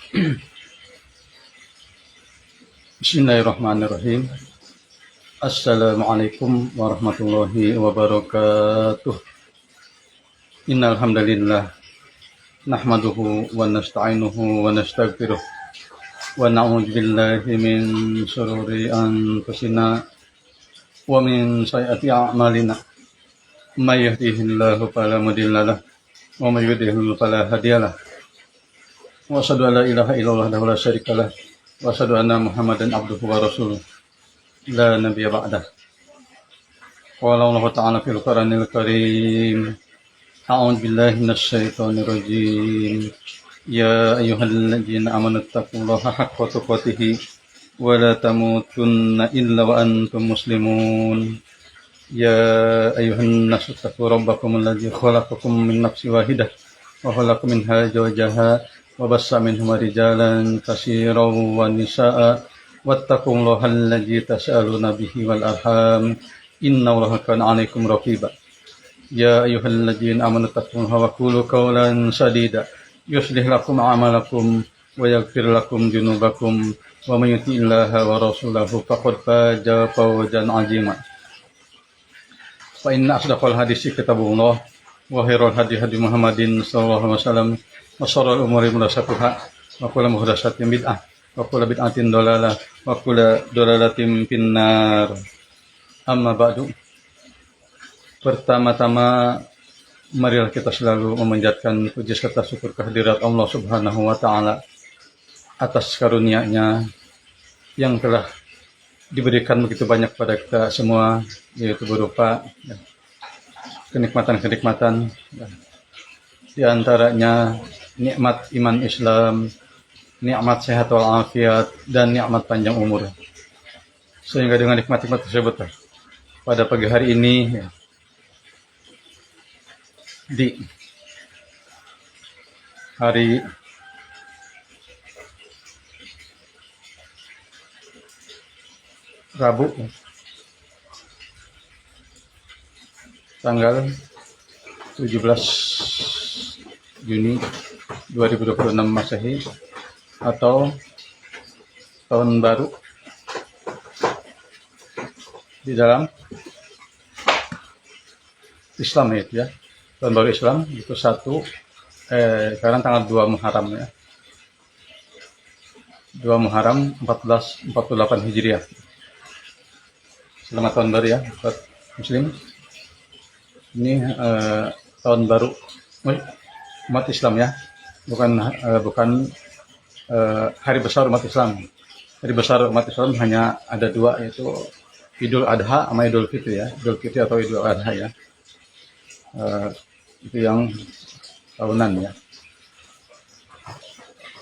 Bismillahirrahmanirrahim. Assalamualaikum warahmatullahi wabarakatuh. Innal hamdalillah nahmaduhu wa nasta'inuhu wa nastaghfiruh wa na'udzu billahi min shururi anfusina wa min sayyiati a'malina. May yahdihillahu fala mudilla lahu wa may yudlil fala hadiyalah. Wa asyhadu an la ilaha illallah wahdahu la syarika lah wa asyhadu anna Muhammadan abduhu wa rasuluh la nabiyya ba'dah. Qala Allah ta'ala fil Qur'anil Karim. A'udzu billahi minasy syaithanir rajim. Ya ayyuhalladzina amanu taqullaha haqqa tuqatih wa la tamutunna illa wa antum muslimun. Ya ayyuhan nasu taqu rabbakum alladzi khalaqakum min nafsin wahidah wa khalaqa minha zawjaha wa bassa minhuma rijalan katsiran wa nisaa'a wattaqullaha alladzi tas'aluna bihi wal arham innallaha kana 'alaikum raqiba. Ya ayyuhalladzina amanu taqullaha wa qulu qawlan sadida yuslih lakum a'malakum wa yaghfir lakum dzunubakum wa may yuti'illaha wa rasulahu faqad faza fawzan 'azima. Fa inna asdaqal hadisi kitabullah wa khairul hadi Muhammadin sallallahu alaihi wasallam wa sharral umuri muhdatsatuhha wa kullu muhdatsatin bid'ah wa kullu bid'atin dhalalah wa kullu dhalalatin finnar. Amma ba'du. Pertama-tama marilah kita selalu memanjatkan puji serta syukur kehadirat Allah Subhanahu wa taala atas karunia-Nya yang telah diberikan begitu banyak pada kita semua, yaitu berupa kenikmatan-kenikmatan, di antaranya nikmat iman Islam, nikmat sehat walafiat, dan nikmat panjang umur. Sehingga dengan nikmat-nikmat tersebut pada pagi hari ini di hari Rabu tanggal 17 Juni 2026 Masehi atau tahun baru di dalam Islam ya. Tahun baru Islam itu sekarang tanggal 2 Muharram ya. 2 Muharram 1448 Hijriah. Selamat tahun baru ya buat Muslim. Ini tahun baru umat Islam ya, bukan hari besar umat Islam. Hari besar umat Islam hanya ada dua, yaitu Idul Adha sama Idul Fitri ya. Idul Fitri atau Idul Adha ya. Itu yang tahunan ya.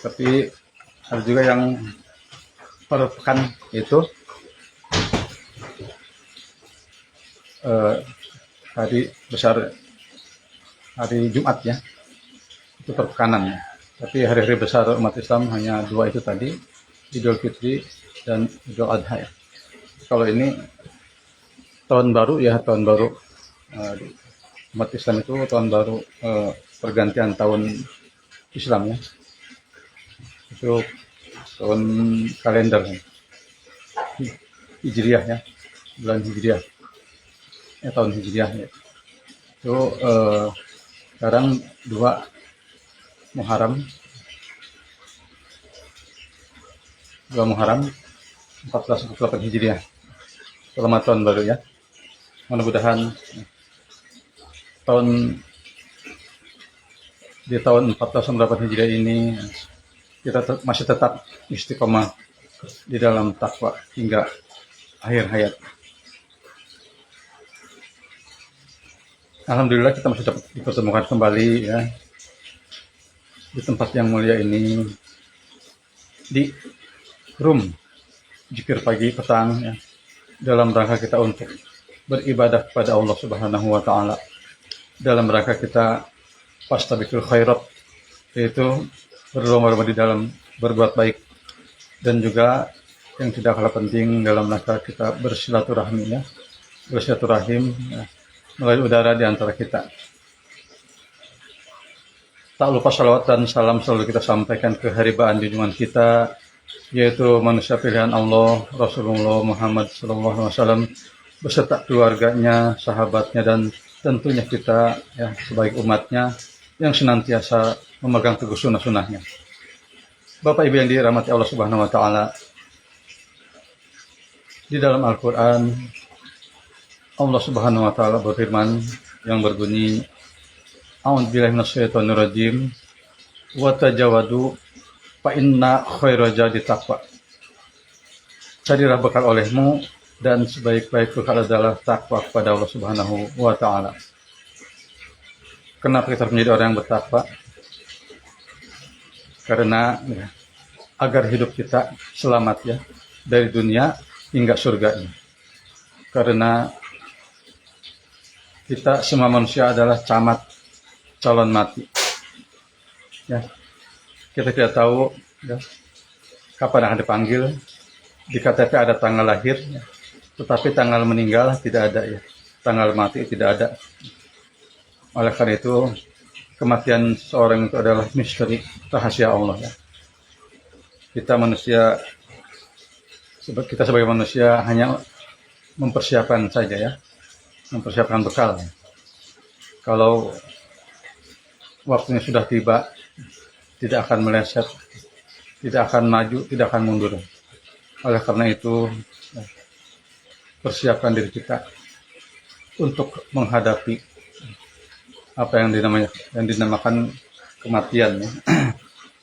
Tapi ada juga yang per pekan, itu hari besar, hari Jumat ya, itu perpekanan ya. Tapi hari-hari besar umat Islam hanya dua itu tadi, Idul Fitri dan Idul Adha ya. Kalau ini tahun baru ya, tahun baru umat Islam itu tahun baru pergantian tahun Islam ya. Itu tahun kalender Hijriah ya, bulan Hijriah. Tahun Hijriah ya. Itu sekarang 2 Muharram 1448 Hijriah. Selamat tahun baru ya. Mudah-mudahan di tahun 1448 Hijriah ini kita masih tetap istiqomah di dalam takwa hingga akhir hayat. Alhamdulillah kita masih dapat dipertemukan kembali ya di tempat yang mulia ini, di room zikir pagi petang ya, dalam rangka kita untuk beribadah kepada Allah Subhanahu wa taala, dalam rangka kita fastabiqul khairat, yaitu berlomba-lomba di dalam berbuat baik, dan juga yang tidak kalah penting dalam rangka kita bersilaturahmi ya, melalui udara di antara kita. Tak lupa salawat dan salam selalu kita sampaikan ke haribaan junjungan kita, yaitu manusia pilihan Allah, Rasulullah Muhammad SAW, beserta keluarganya, sahabatnya, dan tentunya kita ya sebagai umatnya yang senantiasa memegang teguh sunnah-sunnahnya. Bapak Ibu yang dirahmati Allah Subhanahu wa Ta'ala, di dalam Al-Quran Allah Subhanahu wa Ta'ala berfirman yang berbunyi, A'udzubillahi minasyaitonirrajim, wa tajawadu fa inna khairal zadi taqwa. Carilah bekal olehmu dan sebaik-baik bekal adalah takwa kepada Allah Subhanahu wa Ta'ala. Kenapa kita menjadi orang yang bertakwa? Karena ya, agar hidup kita selamat ya dari dunia hingga surga ini. Karena kita semua manusia adalah camat calon mati. Ya, kita tidak tahu ya, kapan akan dipanggil. Di KTP ada tanggal lahir, ya, tetapi tanggal meninggal tidak ada ya. Tanggal mati tidak ada. Oleh karena itu, kematian seorang itu adalah misteri rahasia Allah. Ya. Kita sebagai manusia hanya mempersiapkan saja ya, mempersiapkan bekal. Kalau waktunya sudah tiba, tidak akan meleset, tidak akan maju, tidak akan mundur. Oleh karena itu, persiapkan diri kita untuk menghadapi apa yang dinamakan kematian. Ya.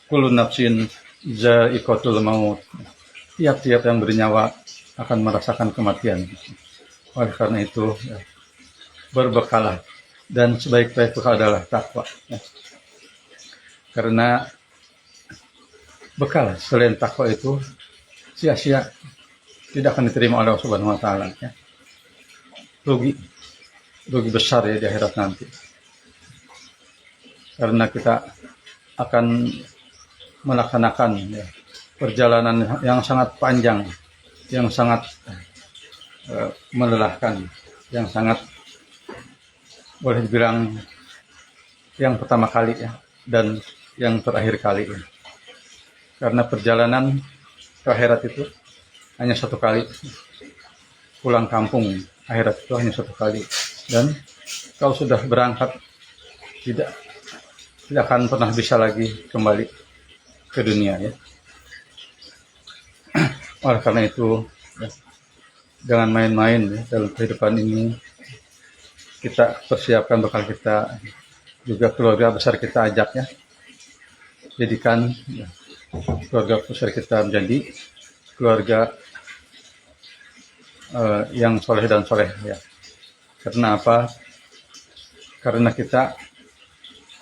Kullu nafsin za'iqatul maut. Tiap-tiap yang bernyawa akan merasakan kematian. Oleh karena itu, ya, berbekalah. Dan sebaik-baik bekal adalah takwa. Ya. Karena bekal selain takwa itu sia-sia, tidak akan diterima oleh Allah Subhanahu wa Ta'ala. Ya. Rugi besar ya di akhirat nanti. Karena kita akan melaksanakan ya, perjalanan yang sangat panjang, yang sangat melelahkan, yang sangat boleh dibilang yang pertama kali ya, dan yang terakhir kali ya. Karena perjalanan ke akhirat itu hanya satu kali, pulang kampung akhirat itu hanya satu kali, dan kalau sudah berangkat tidak akan pernah bisa lagi kembali ke dunia ya. Oleh karena itu ya, jangan main-main ya, dalam kehidupan ini. Kita persiapkan bekal kita, juga keluarga besar kita ajak ya. Jadikan ya, keluarga besar kita menjadi keluarga yang soleh dan soleh ya. Karena apa? Karena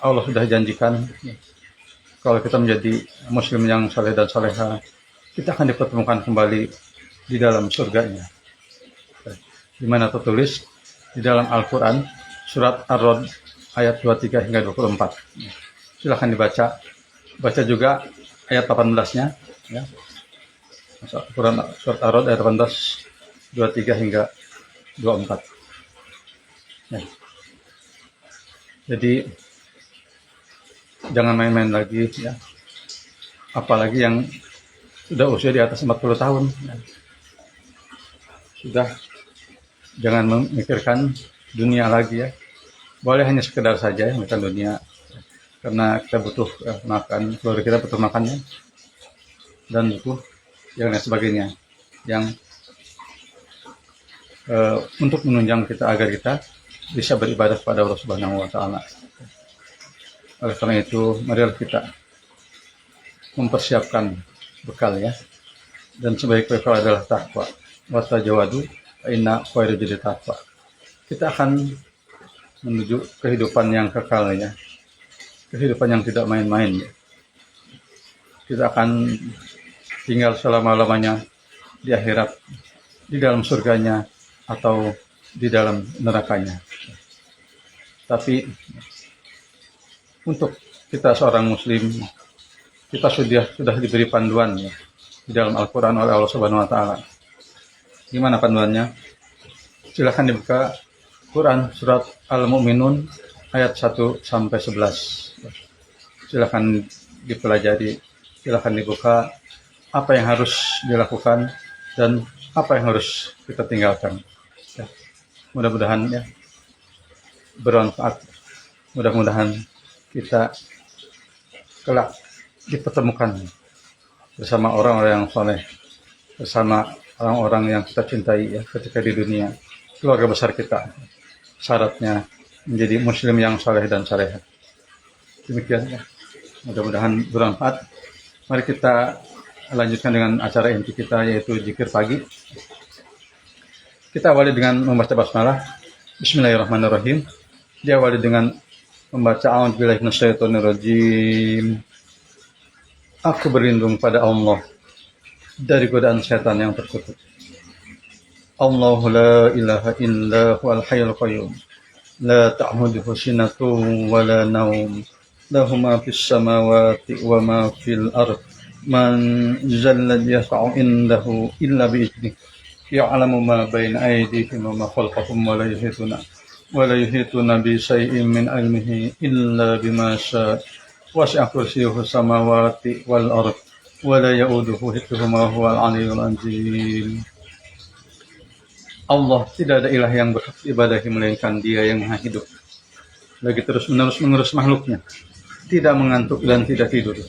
Allah sudah janjikan ya, kalau kita menjadi muslim yang soleh dan soleha, kita akan dipertemukan kembali di dalam surganya. Di mana tertulis di dalam Al-Quran, surat Ar-Rod ayat 23 hingga 24. Silahkan dibaca. Baca juga ayat 18-nya. Ya. Al-Quran surat Ar-Rod ayat 18, 23 hingga 24. Ya. Jadi, jangan main-main lagi. Ya. Apalagi yang sudah usia di atas 40 tahun. Ya. Sudah. Jangan memikirkan dunia lagi ya. Boleh hanya sekedar saja ya memikirkan dunia. Karena kita butuh makan, keluarga kita butuh makannya. Dan butuh yang lain sebagainya. Yang untuk menunjang kita agar kita bisa beribadah kepada Allah Subhanahu wa Ta'ala. Oleh karena itu, marilah kita mempersiapkan bekal ya. Dan sebaik-baik bekal adalah takwa. Wa tajawadu inna khairal zadi taqwa. Kita akan menuju kehidupan yang kekal ya. Kehidupan yang tidak main-main. Kita akan tinggal selama-lamanya di akhirat, di dalam surganya atau di dalam nerakanya. Tapi untuk kita seorang muslim, kita sudah diberi panduan ya, di dalam Al-Quran oleh Allah Subhanahu wa Ta'ala. Gimana panduannya? Silahkan dibuka Quran surat Al-Mu'minun ayat 1 sampai 11. silakan dipelajari, silakan dibuka apa yang harus dilakukan dan apa yang harus kita tinggalkan. Ya, mudah-mudahan ya bermanfaat. Mudah-mudahan kita kelak dipertemukan bersama orang-orang yang soleh, bersama orang-orang yang kita cintai ya ketika di dunia. Keluarga besar kita syaratnya menjadi muslim yang soleh dan salehah. Demikian ya. Mudah-mudahan bermanfaat. Mari kita lanjutkan dengan acara inti kita, yaitu zikir pagi. Kita awali dengan membaca basmalah. Bismillahirrahmanirrahim. Diawali dengan membaca a'udzubillahi minasyaitonirrajim. Aku berlindung pada Allah dari godaan setan yang terkutuk. Allahu la ilaha illa huwal hayyul qayyum. La ta'khudhuhu sinatun wa la nawm. Lahu ma fis samawati wa ma fil ardh. Man zalladzi yashfa'u indahu illa bi idhnihi. Ya'lamu ma baina aydihim wa ma khalfahum wa la yuhituna bi shay'in min 'ilmihi illa bima syaa. Wasi'a kursiyyuhu samawati wal ardh wa la ya'uduhu hifdhuhuma huwal 'aliyyul 'azim. Allah tidak ada ilah yang berhak diibadahi melainkan Dia yang Maha Hidup, lagi terus-menerus mengurus makhluknya, tidak mengantuk dan tidak tidur.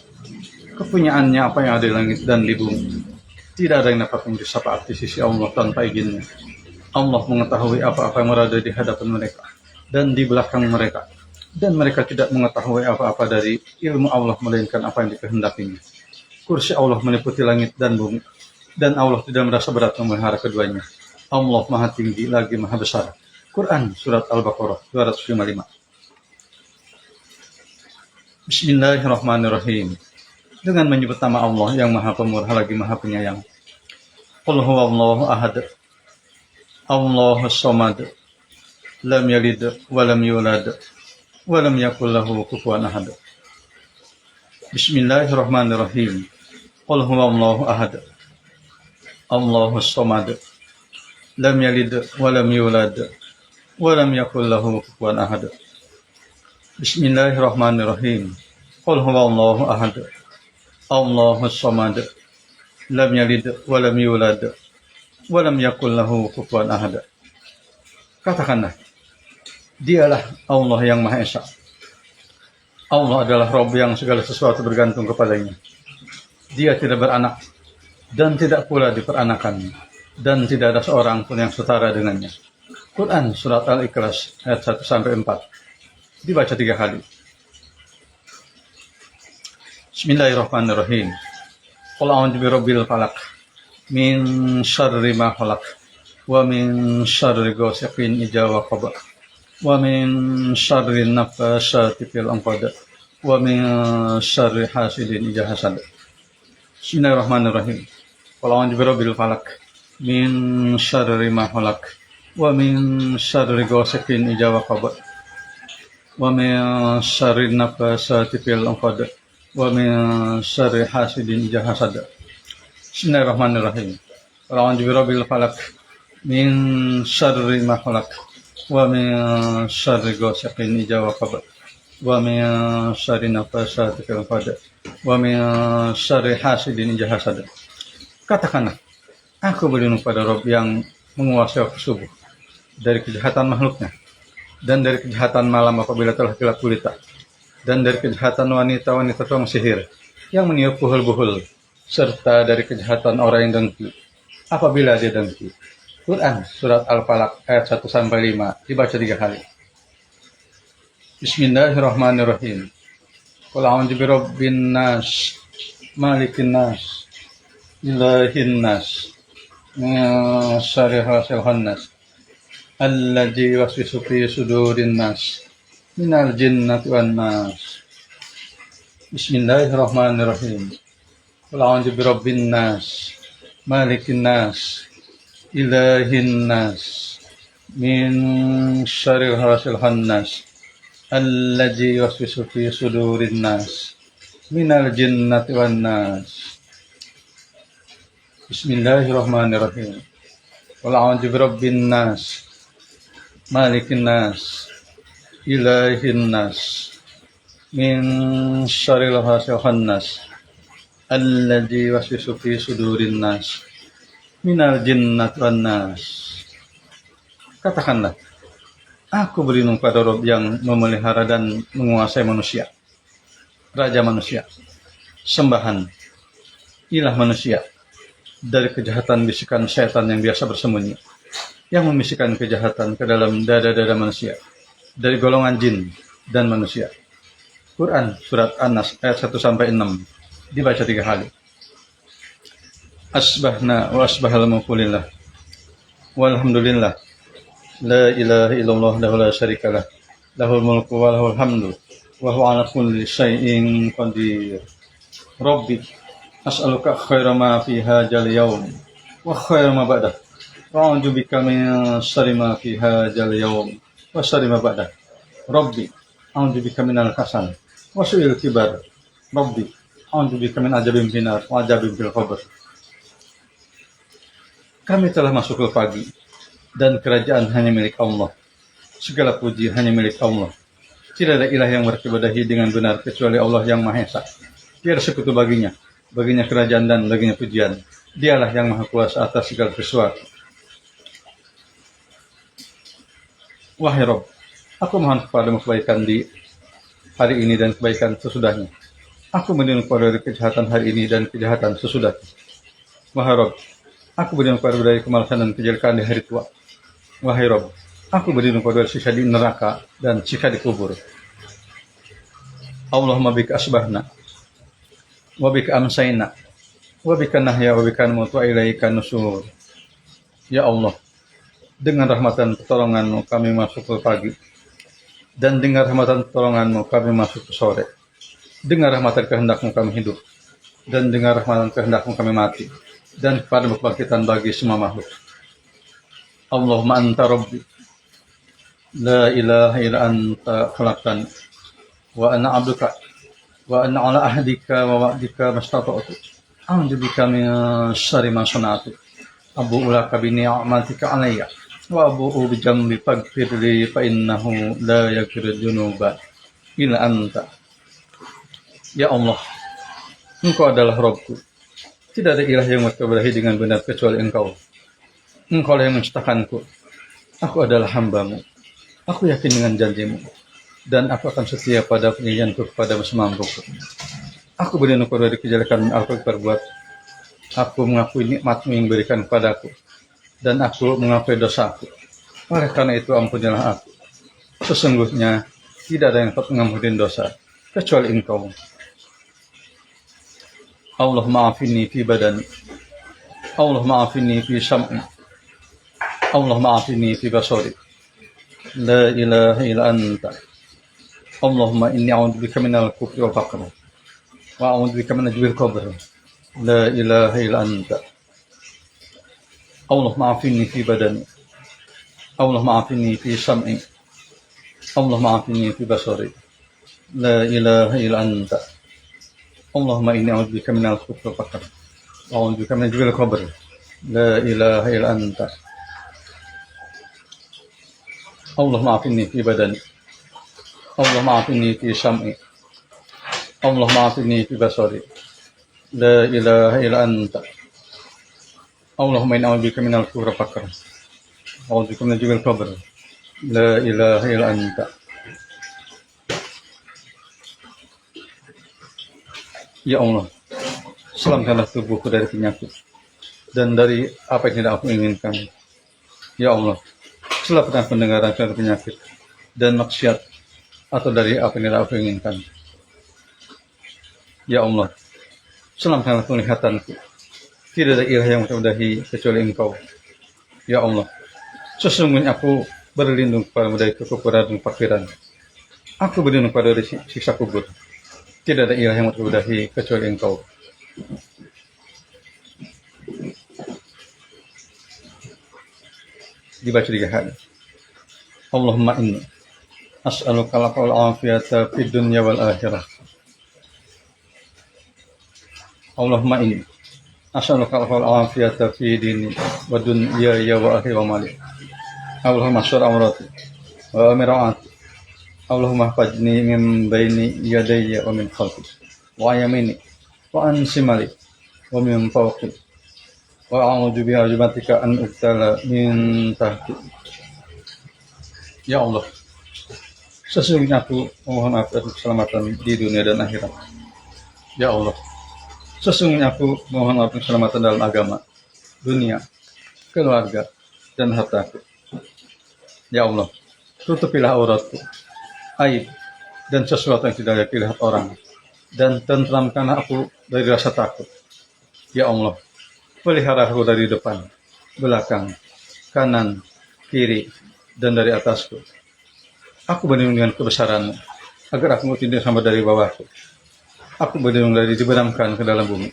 Kepunyaannya apa yang ada di langit dan di bumi. Tidak ada yang dapat memberi syafaat di sisi Allah tanpa izinnya. Allah mengetahui apa-apa yang berada di hadapan mereka dan di belakang mereka, dan mereka tidak mengetahui apa-apa dari ilmu Allah melainkan apa yang dikehendakinya. Kursi Allah meliputi langit dan bumi, dan Allah tidak merasa berat memelihara keduanya. Allah Maha Tinggi lagi Maha Besar. Quran Surat Al-Baqarah 255. Bismillahirrahmanirrahim. Dengan menyebut nama Allah yang Maha Pemurah lagi Maha Penyayang. Qul huwallahu ahad. Allahus samad. Lam yalid wa lam yulad wa lam yakul lahu kufuwan ahad. Bismillahirrahmanirrahim. Qul huwallahu ahad. Allahus samad. Lam yalid wa lam yulad wa lam yakul lahu kufuwan ahad. Bismillahirrahmanirrahim. Qul huwallahu ahad. Allahus samad. Lam yalid wa lam yulad wa lam yakul lahu kufuwan ahad. Katakanlah, Dialah Allah yang Maha Esa. Allah adalah Rabb yang segala sesuatu bergantung kepadanya. Dia tidak beranak dan tidak pula diperanakan, dan tidak ada seorang pun yang setara dengannya. Quran Surat Al-Ikhlas ayat 1-4. Dibaca 3 kali. Bismillahirrahmanirrahim. Qul a'udzu birabbil falaq min syarri ma khalaq wa min syarri ghasiqin idza waqab wa min syarri naffasati fil 'uqad wa min syarri hasidin idza hasad. Bismillahirrahmanirrahim. Qul a'udzu birabbil falaq min syarri ma khalaq wa min syarri ghasiqin idza waqab wa min syarri naffasati fil 'uqad wa min syarri hasidin idza hasad. Bismillahirrahmanirrahim. Qul a'udzu birabbil falaq min syarri ma khalaq wa min syarri ghasiqin idza waqab wa min syarri naffasati fil 'uqad wa min syarri hasidin idza hasad. Katakanlah, aku berlindung pada Rabb yang menguasai waktu subuh, dari kejahatan makhluknya, dan dari kejahatan malam apabila telah gelap gulita, dan dari kejahatan wanita-wanita tukang sihir yang meniup buhul-buhul, serta dari kejahatan orang yang dengki apabila dia dengki. Quran Surat Al-Falaq ayat 1-5 dibaca 3 kali. Bismillahirrahmanirrahim. Qul a'udzu birabbin nas, malikin nas, ilahin nas, min syarri hasidin khannas, alladzi yuwaswisu fi sudurin nas, minal jinnati wan nas. Bismillahirrahmanirrahim. Qul a'udzu birabbin nas, malikin nas, ilahin nas, min syarri hasidin khannas, alladzi yuwaswisu fi sudurin nas, minal jinnati wan nas. Bismillahirrahmanirrahim. Qul a'udzu birabbin nas, malikin nas, ilahin nas, min syarril khannas alladzi waswisu fi sudurin nas minal jinnati wan nas. Katakanlah, aku berlindung pada Rob yang memelihara dan menguasai manusia, raja manusia, sembahan, ilah manusia, dari kejahatan bisikan syaitan yang biasa bersembunyi, yang membisikkan kejahatan ke dalam dada-dada manusia, dari golongan jin dan manusia. Quran Surat An-Nas ayat 1-6 dibaca 3 kali. Asbahna wa asbahal mulkulillah walhamdulillah la ilaha illallah la syarikalah lahul mulku wa lahul hamdu wa huwa ala kulli syai'in qadir. Rabbi as'aluka khaira ma fi hadzal yaum wa khaira ma ba'dah wa a'udzu bika min syarri ma fi hadzal yaum wa syarri ma ba'dah. Rabbi a'udzu bika minal kasal wa su'il kibar. Rabbi a'udzu bika min adzabin finnar wa adzabin fil qabr. Kami telah masuk ke pagi dan kerajaan hanya milik Allah. Segala puji hanya milik Allah. Tidak ada ilah yang beribadahi dengan benar kecuali Allah yang Maha Esa. Tiada sekutu baginya. Baginya kerajaan dan baginya pujian. Dialah yang Maha Kuasa atas segala sesuatu. Wahai Rabb, aku mohon kepadamu kebaikan di hari ini dan kebaikan sesudahnya. Aku berlindung dari kejahatan hari ini dan kejahatan sesudahnya. Wahai Rabb, aku berlindung dari kemalasan dan kejelekaan di hari tua. Wahai Rabb, aku berlindung dari siksa di neraka dan siksa di kubur. Allahumma bika asbahna, wa bika amsayna, wa bika nahya, wa bika namutu, wa ilaika nusur. Ya Allah, dengan rahmat dan pertolongan-Mu kami masuk ke pagi, dan dengan rahmat dan pertolongan-Mu kami masuk ke sore. Dengan rahmat dan kehendak-Mu kami hidup, dan dengan rahmat dan kehendak-Mu kami mati, dan kepada kebangkitan bagi semua makhluk. Allahumma anta rabbi, la ilaha illa anta khalaqtani, wa ana abduka, wa ana ala ahdika wa wa'dika mastata'tu, a'udzu bika min syarri ma sana'tu, abu'u laka bi ni'matika alayya, wa abu'u bi dzambi faghfir li fa innahu la yaghfiru dzunuba illa anta. Ya Allah, Engkau adalah Rabbku. Tidak ada ilah yang beribadahi dengan benar kecuali Engkau. Engkau yang menciptakanku. Aku adalah hamba-Mu. Aku yakin dengan janji-Mu. Dan aku akan setia pada perjanjian-Ku kepada semampuku. Aku berlindung dari kejelekan yang aku perbuat. Aku mengakui nikmat-Mu yang berikan kepadaku. Dan aku mengakui dosaku. Oleh karena itu ampunilah aku. Sesungguhnya tidak ada yang dapat mengampuni dosa kecuali Engkau. Allahumma afini fi badani, Allahumma afini fi sam'i, Allahumma afini fi basari, la ilaha illa anta. Allahumma inni a'udzu bika minal kufri wal faqr, wa a'udzu bika min ajbil qabr, la ilaha illa anta. Allahumma afini fi badani, Allahumma afini fi sam'i, Allahumma afini fi basari, la ilaha illa anta. Allahumma inni a'udzu bika minal kufri wal faqr, wa a'udzu bika min ajbil qabr, la ilaha illa anta. Allahumma afini fi badani, Allahumma afini fi sam'i, Allahumma afini fi basari, la ilaha illa anta. Allahumma inni a'udzu bika minal kufri wal faqr, wa a'udzu bika min ajbil qabr, la ilaha illa anta. Ya Allah, selamatkanlah tubuhku dari penyakit dan dari apa yang tidak aku inginkan. Ya Allah, selamatkan pendengaran dari penyakit dan maksiat atau dari apa yang tidak aku inginkan. Ya Allah, selamatkanlah penglihatanku. Tidak ada ilah yang terdahi kecuali Engkau. Ya Allah, sesungguhnya aku berlindung kepadamu dari kekufuran dan kefakiran. Aku berlindung pada dari siksa kubur. Tidak ada ilah yang terdahi kecuali Engkau. Dibaca 3 kali. Allahumma inni as'aluka al afiyata fid dunya wal akhirah. Allahumma inni as'aluka al afiyata fi dini wa dunyaya wa akhirah wa mali. Allahumma syur amrati wa amirati Allahumma hafidni min baini yadayya wa min khalfi wa yamini wa an shimali wa min fawqi wa a'udzu bi'azmatika an ubtala min tahti. Ya Allah, sesungguhnya aku memohon maaf atas keselamatan di dunia dan akhirat. Ya Allah, sesungguhnya aku memohon maaf atas keselamatan dalam agama, dunia, keluarga, dan hartaku. Ya Allah, tutupilah auratku, aib, dan sesuatu yang tidak dilihat orang, dan tentramkanlah aku dari rasa takut. Ya Allah, pelihara aku dari depan, belakang, kanan, kiri, dan dari atasku. Aku berlindung dengan kebesaran-Mu, agar aku tidak sampai dari bawahku. Aku berlindung dari dibenamkan ke dalam bumi.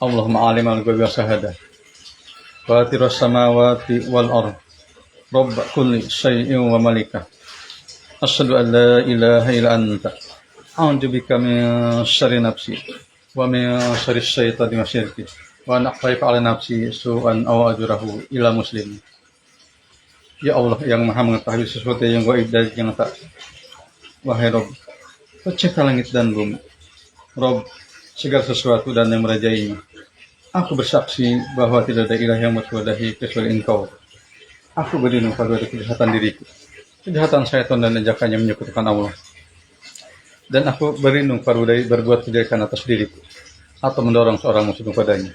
Allahumma alim al-ghaibi wa syahadah, fatiras samawati wal ardh, rabb kulli syai'in wa malikah. Asyhadu an la ilaha illa anta, a'udzu bika min syarri nafsi wa min syarri syaitani wa syirki, wa an aqtarifa ala nafsi su'an aw ajrahu ila muslim. Ya Allah yang maha mengetahui sesuatu yang gaib dari yang nyata. Wahai Rabb, pencipta langit dan bumi, Rabb segala sesuatu dan yang merajainya. Aku bersaksi bahwa tidak ada ilah yang berwadahi kecuali Engkau. Aku berlindung pada kejahatan diriku, kejahatan syaitan dan ajakannya menyekutukan Allah. Dan aku berlindung pada dari berbuat kejelekan atas diriku atau mendorong seorang musuh kepadanya.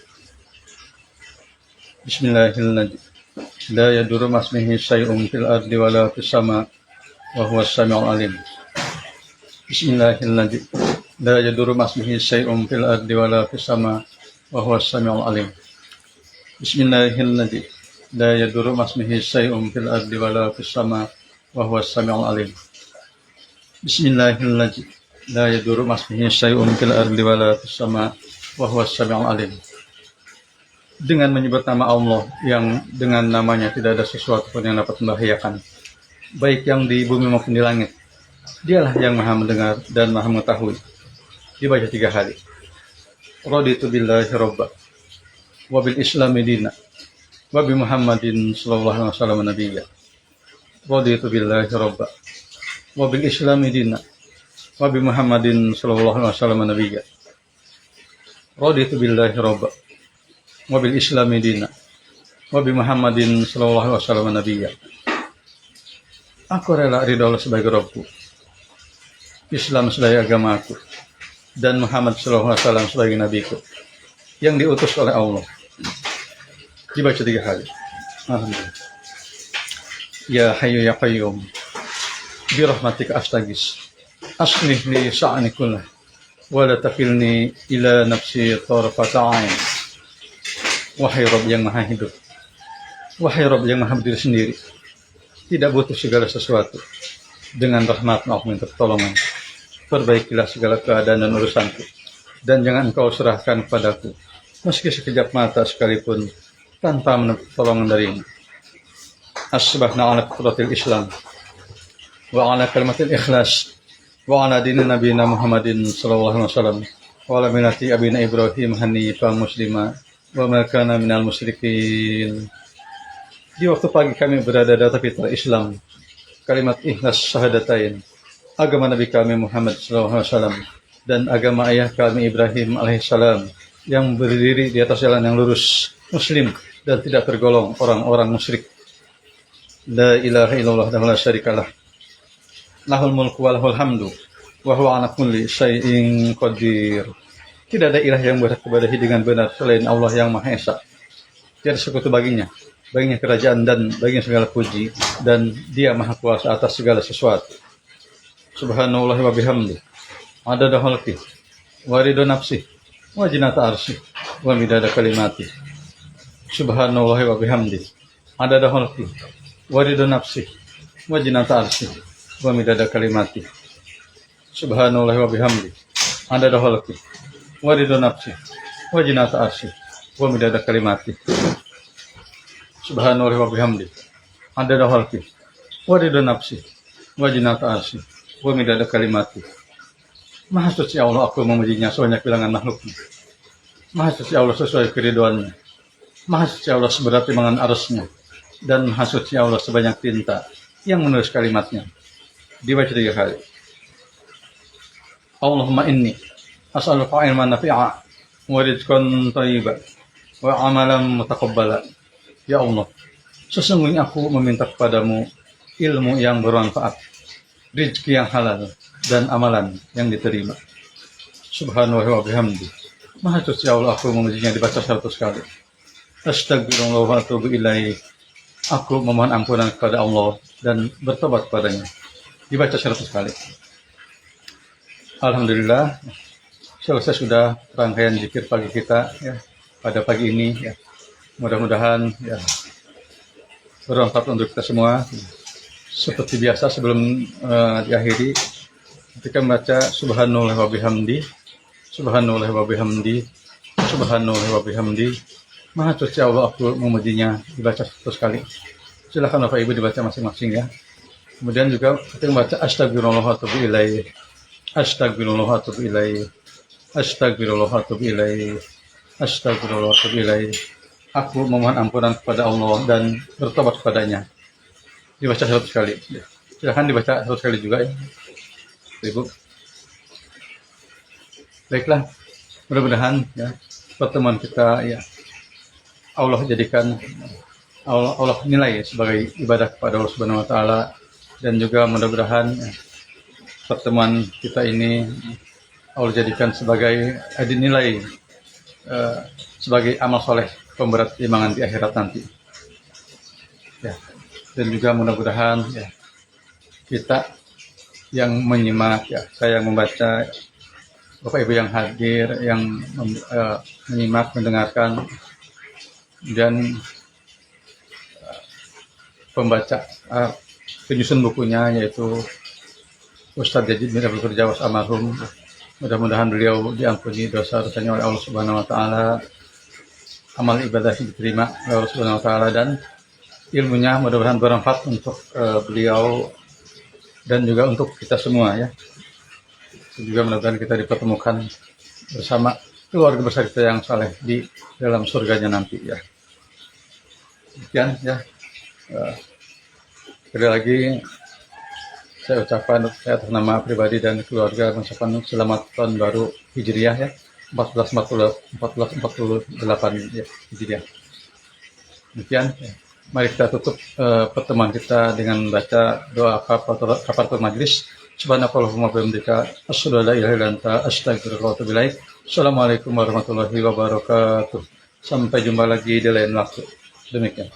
Bismillahirrahmanirrahim. La yadurru masmihi syai'un fil ardi wala fis sama wa huwas samiul alim. Bismillahirrahmanirrahim. La yadurru masmihi syai'un fil ardi wala fis sama wa huwas samiul alim. Bismillahirrahmanirrahim. La yadurru masmihi syai'un fil ardi wala fis sama wa huwas samiul alim. Bismillahirrahmanirrahim. La yadurru masmihi syai'un fil ardi wala fis sama wa huwas samiul alim. Dengan menyebut nama Allah yang dengan namanya tidak ada sesuatu pun yang dapat membahayakan, baik yang di bumi maupun di langit. Dialah yang maha mendengar dan maha mengetahui. Dibaca 3 kali. Raditu billahi robba, wa bil islami dina, wa bi Muhammadin sallallahu alaihi wasallam nabiyya. Raditu billahi robba, wa bil islami dina, wa bi Muhammadin sallallahu alaihi wasallam nabiyya. Raditu billahi robba, wa bil islami dina, wa bi Muhammadin sallallahu alaihi wasallam nabiyya. Aku rela ridha Allah sebagai Rabbku, Islam sebagai agamaku, dan Muhammad sallallahu alaihi wasallam sebagai nabiku yang diutus oleh Allah. Dibaca 3 kali. Alhamdulillah. Ya hayyu ya qayyum, bi rahmatika astaghis, aslih li sha'ni kullah, wa la takilni ila nafsi tarfata 'ain. Wahai Rabb yang maha hidup, wahai Rabb yang maha berdiri sendiri, tidak butuh segala sesuatu. Dengan rahmat-Mu aku minta pertolongan. Perbaikilah segala keadaan dan urusanku, dan jangan Engkau serahkan kepadaku, meski sekejap mata sekalipun, tanpa mendapat pertolongan darimu. Asbahna ala qudratil Islam, wa ala kalimatil ikhlas, wa ala dini nabiyina Muhammadin sallallahu alaihi wasallam, wa ala millati abina Ibrahim hanifan muslima, wa ma kana minal musyrikin. Di waktu pagi kami berada di atas fitrah Islam, kalimat ikhlas syahadatain, agama Nabi kami Muhammad sallallahu alaihi wasallam, dan agama ayah kami Ibrahim alaihissalam, yang berdiri di atas jalan yang lurus, muslim, dan tidak tergolong orang-orang musyrik. La ilaha illallah wa la syarikalah, lahul mulku wa lahul hamdu, wa huwa ala kulli syai'in qadir. Tidak ada ilah yang berhak ibadahi dengan benar selain Allah yang Maha Esa. Tiada sekutu baginya kerajaan dan baginya segala puji, dan Dia Maha Kuasa atas segala sesuatu. Subhanallah wa bihamdi, adada khalqi, wa ridha nafsi, wa zinata arsy, wa midada kalimati. Subhanallah wa bihamdi, adada khalqi, wa ridha nafsi, wa zinata arsy, wa midada kalimati. Subhanallah wa bihamdi, adada khalqi, wa ridha nafsi, wa zinata arsy, wa midada kalimati. Subhanallah wa bihamdi, adada khalqi, wa ridha nafsi, wa zinata arsy, wa midada kalimati. Maha suci Allah, aku memujinya sebanyak bilangan makhluknya. Maha suci Allah sesuai keriduannya. Maha suci Allah seberat timbangan arasnya. Dan maha suci Allah sebanyak tinta yang menulis kalimatnya. Dibaca 3 kali. Allahumma inni as'aluka ilman nafi'a wa rizqan thayyiban wa amalan mutaqabbala. Ya Allah, sesungguhnya aku meminta kepadamu ilmu yang bermanfaat, rezeki yang halal, dan amalan yang diterima. Subhanahu wa bihamdi. Maha suci Allah, aku memujinya dibaca 100 kali. Astagfirullah wa atubu ilaih. Aku memohon ampunan kepada Allah dan bertobat kepadanya. Dibaca 100 kali. Alhamdulillah, selesai sudah rangkaian zikir pagi kita ya pada pagi ini ya. Mudah-mudahan ya bermanfaat untuk kita semua. Seperti biasa sebelum diakhiri, ketika membaca Subhanallah wa bihamdi, Subhanallah wa bihamdi, Subhanallah wa bihamdi, Maha suci Allah, aku memujinya, dibaca 100 kali. Silakan Bapak Ibu dibaca masing-masing ya. Kemudian juga ketika membaca Astagfirullah wa atubu ilaih, Astagfirullah wa atubu ilaih, Astagfirullah wa atubu ilaih, Astagfirullah wa atubu ilaih. Aku memohon ampunan kepada Allah dan bertobat kepadanya. Dibaca 100 kali. Silahkan dibaca 100 kali juga ya, Ibu. Baiklah, mudah-mudahan ya pertemuan kita ya Allah jadikan Allah nilai sebagai ibadah kepada Allah Subhanahu wa taala, dan juga mudah-mudahan ya, pertemuan kita ini Allah jadikan sebagai dinilai sebagai amal soleh pemberat timbangan di akhirat nanti. Ya. Dan juga mudah-mudahan ya, kita yang menyimak ya, saya yang membaca, Bapak Ibu yang hadir, yang menyimak, mendengarkan, dan pembaca penyusun bukunya yaitu Ustadz Yazid bin Abdul Firdaus almarhum. Mudah-mudahan beliau diampuni dosa-dosanya oleh Allah Subhanahu wa taala, amal ibadah diterima oleh Allah Subhanahu wa taala, dan ilmunya mudah-mudahan bermanfaat untuk beliau dan juga untuk kita semua ya. Juga mudah-mudahan kita dipertemukan bersama keluarga besar kita yang saleh di dalam surganya nanti ya. Demikian ya. Sekali lagi saya ucapkan saya atas nama pribadi dan keluarga mengucapkan selamat tahun baru Hijriah ya, 1448 ya, Hijriah. Demikian ya. Mari kita tutup pertemuan kita dengan baca doa kafaratul majlis. Subhanakallahumma wa bihamdika asyhadu an la ilaha illa anta astaghfiruka wa atubu ilaik. Assalamualaikum warahmatullahi wabarakatuh. Sampai jumpa lagi di lain waktu. Demikian.